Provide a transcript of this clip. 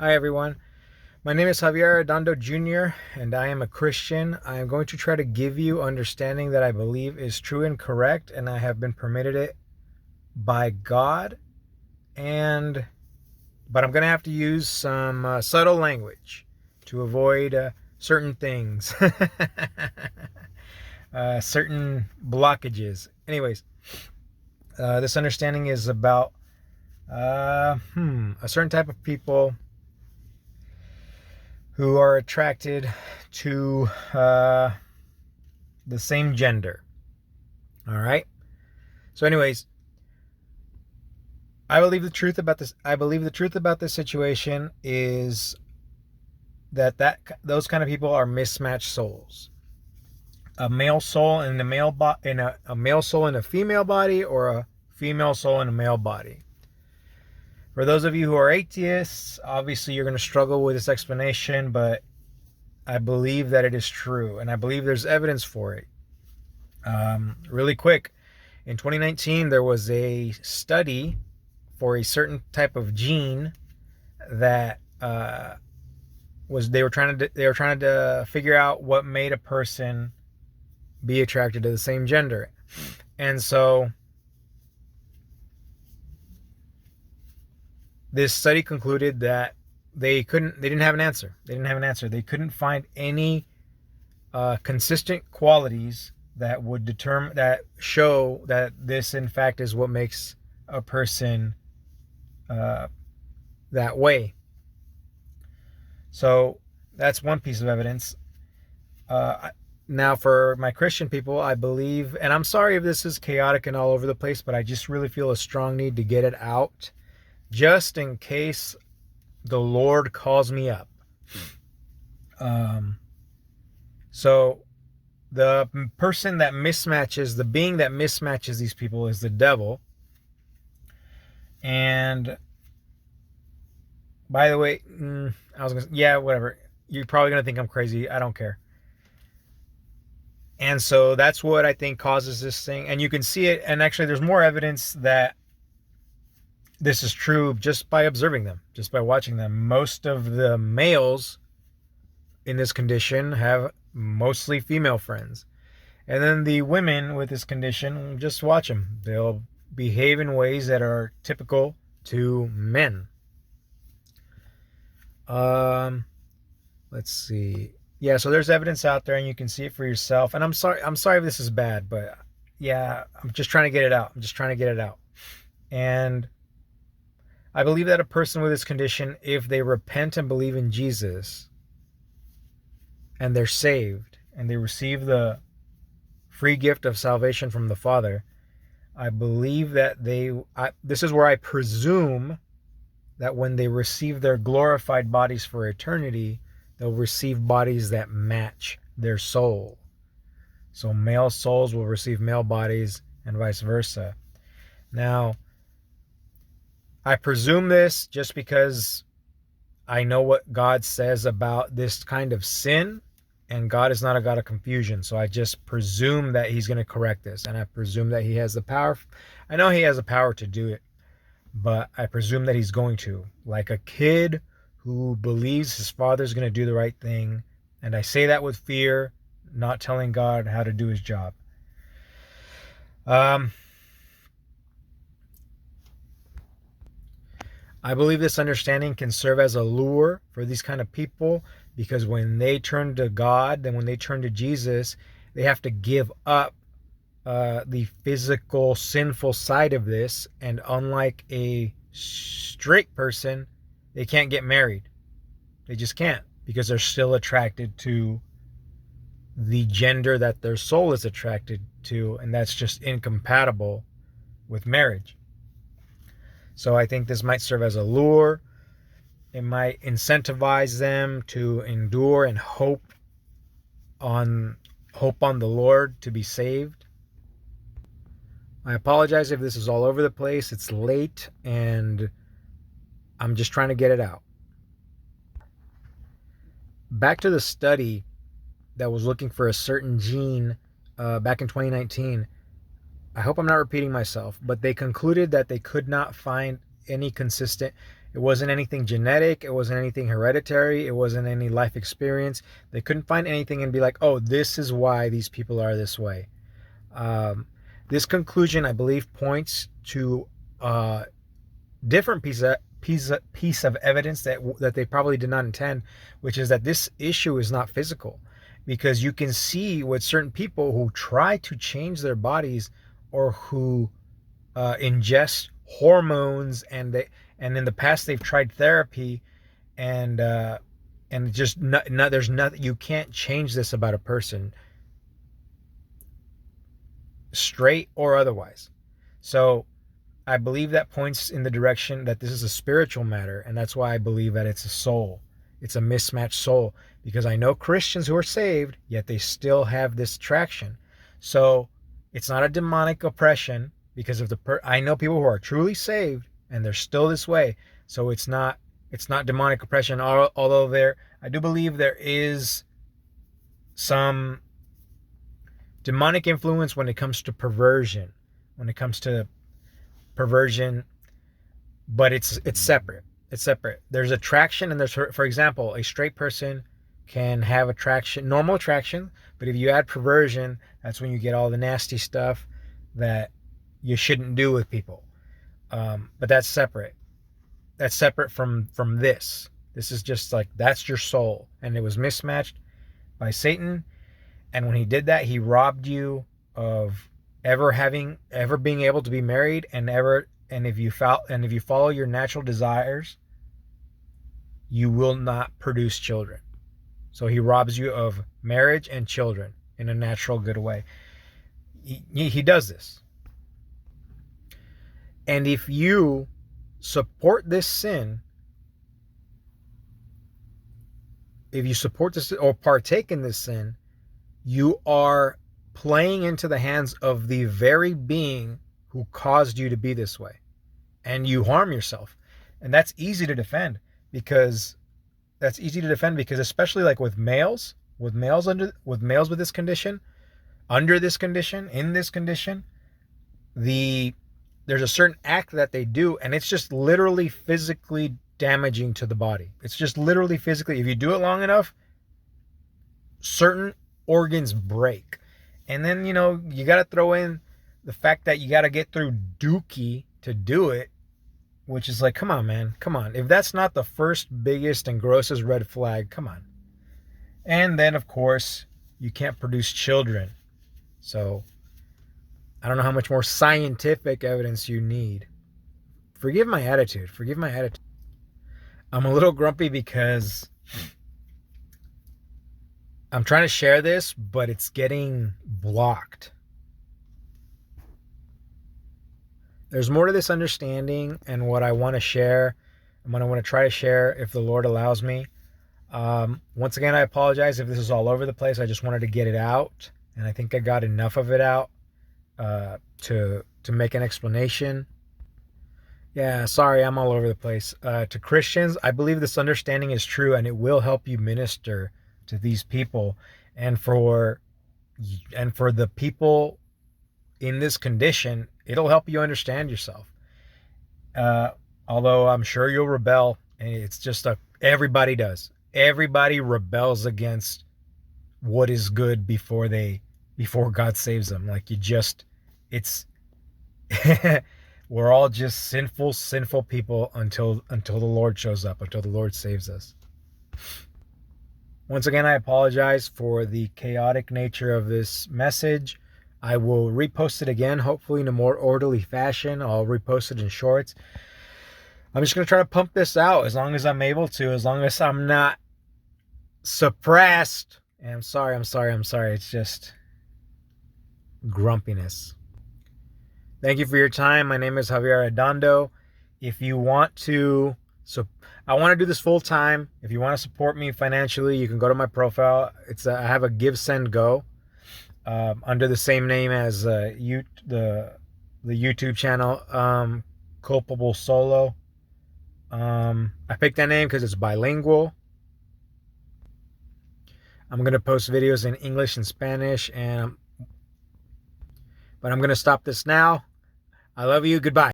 Hi, everyone. My name is Javier Redondo Jr., and I am a Christian. I am going to try to give you understanding that I believe is true and correct, and I have been permitted it by God. And but I'm going to have to use some subtle language to avoid certain things, certain blockages. Anyways, this understanding is about a certain type of people who are attracted to the same gender. All right. So, anyways, I believe the truth about this. I believe the truth about this situation is that those kind of people are mismatched souls. A male soul in a male soul in a female body, or a female soul in a male body. For those of you who are atheists, obviously you're going to struggle with this explanation, but I believe that it is true, and I believe there's evidence for it. Really quick, in 2019, there was a study for a certain type of gene that they were trying to figure out what made a person be attracted to the same gender, and so this study concluded that they didn't have an answer. They couldn't find any consistent qualities that would show that this in fact is what makes a person that way. So that's one piece of evidence. Now, for my Christian people, I believe, and I'm sorry if this is chaotic and all over the place, but I just really feel a strong need to get it out, just in case the Lord calls me up. So the person that mismatches, the being that mismatches these people is the devil. And by the way, whatever. You're probably going to think I'm crazy. I don't care. And so that's what I think causes this thing. And you can see it. And actually, there's more evidence that this is true just by observing them, just by watching them. Most of the males in this condition have mostly female friends. And then the women with this condition, just watch them. They'll behave in ways that are typical to men. Let's see. Yeah, so there's evidence out there and you can see it for yourself. And I'm sorry if this is bad, but yeah, I'm just trying to get it out. And I believe that a person with this condition, if they repent and believe in Jesus and they're saved and they receive the free gift of salvation from the Father, I believe that this is where I presume that when they receive their glorified bodies for eternity, they'll receive bodies that match their soul. So male souls will receive male bodies and vice versa. Now, I presume this just because I know what God says about this kind of sin, and God is not a God of confusion. So I just presume that he's going to correct this, and I presume that he has the power. I know he has the power to do it, but I presume that he's going to. Like a kid who believes his father's going to do the right thing. And I say that with fear, not telling God how to do his job. I believe this understanding can serve as a lure for these kind of people, because when they turn to God, then when they turn to Jesus, they have to give up the physical sinful side of this. And unlike a straight person, they can't get married. They just can't, because they're still attracted to the gender that their soul is attracted to, and that's just incompatible with marriage. So I think this might serve as a lure. It might incentivize them to endure and hope on the Lord to be saved. I apologize if this is all over the place. It's late and I'm just trying to get it out. Back to the study that was looking for a certain gene back in 2019. I hope I'm not repeating myself, but they concluded that they could not find any consistent. It wasn't anything genetic. It wasn't anything hereditary. It wasn't any life experience. They couldn't find anything and be like, oh, this is why these people are this way. This conclusion, I believe, points to a different piece of evidence that they probably did not intend, which is that this issue is not physical. Because you can see with certain people who try to change their bodies or who ingest hormones, and in the past they've tried therapy, and just there's nothing, you can't change this about a person, straight or otherwise. So I believe that points in the direction that this is a spiritual matter, and that's why I believe that it's a soul. It's a mismatched soul, because I know Christians who are saved, yet they still have this attraction. So it's not a demonic oppression, because of I know people who are truly saved and they're still this way. So it's not demonic oppression, although I do believe there is some demonic influence when it comes to perversion. But it's separate. It's separate. There's attraction, and there's, for example, a straight person can have attraction, normal attraction, but if you add perversion, that's when you get all the nasty stuff that you shouldn't do with people. But that's separate. That's separate from this. This is just like, that's your soul, and it was mismatched by Satan. And when he did that, he robbed you of ever being able to be married, and if you follow your natural desires, you will not produce children. So he robs you of marriage and children in a natural, good way. He does this. And if you support this sin, if you support this or partake in this sin, you are playing into the hands of the very being who caused you to be this way. And you harm yourself. And that's easy to defend, because especially like with males with this condition, in this condition, there's a certain act that they do, and it's just literally physically damaging to the body. It's just literally physically, if you do it long enough, certain organs break. And then, you got to throw in the fact that you got to get through dookie to do it, which is like, come on, man. Come on. If that's not the first biggest and grossest red flag, come on. And then, of course, you can't produce children. So I don't know how much more scientific evidence you need. Forgive my attitude. I'm a little grumpy because I'm trying to share this, but it's getting blocked. There's more to this understanding, and what I want to share, and what I want to try to share if the Lord allows me. Once again, I apologize if this is all over the place. I just wanted to get it out, and I think I got enough of it out to make an explanation. Yeah, sorry, I'm all over the place. To Christians, I believe this understanding is true, and it will help you minister to these people, and for the people in this condition, it'll help you understand yourself. Although I'm sure you'll rebel, and it's just everybody does. Everybody rebels against what is good before God saves them. Like we're all just sinful people until the Lord shows up, until the Lord saves us. Once again, I apologize for the chaotic nature of this message. I will repost it again, hopefully in a more orderly fashion. I'll repost it in shorts. I'm just going to try to pump this out as long as I'm able to, as long as I'm not suppressed. And I'm sorry. It's just grumpiness. Thank you for your time. My name is Javier Redondo. If you want to, I want to do this full time. If you want to support me financially, you can go to my profile. I have a Give, Send, Go under the same name as the YouTube channel, Culpable Solo. I picked that name because it's bilingual. I'm going to post videos in English and Spanish, but I'm going to stop this now. I love you. Goodbye.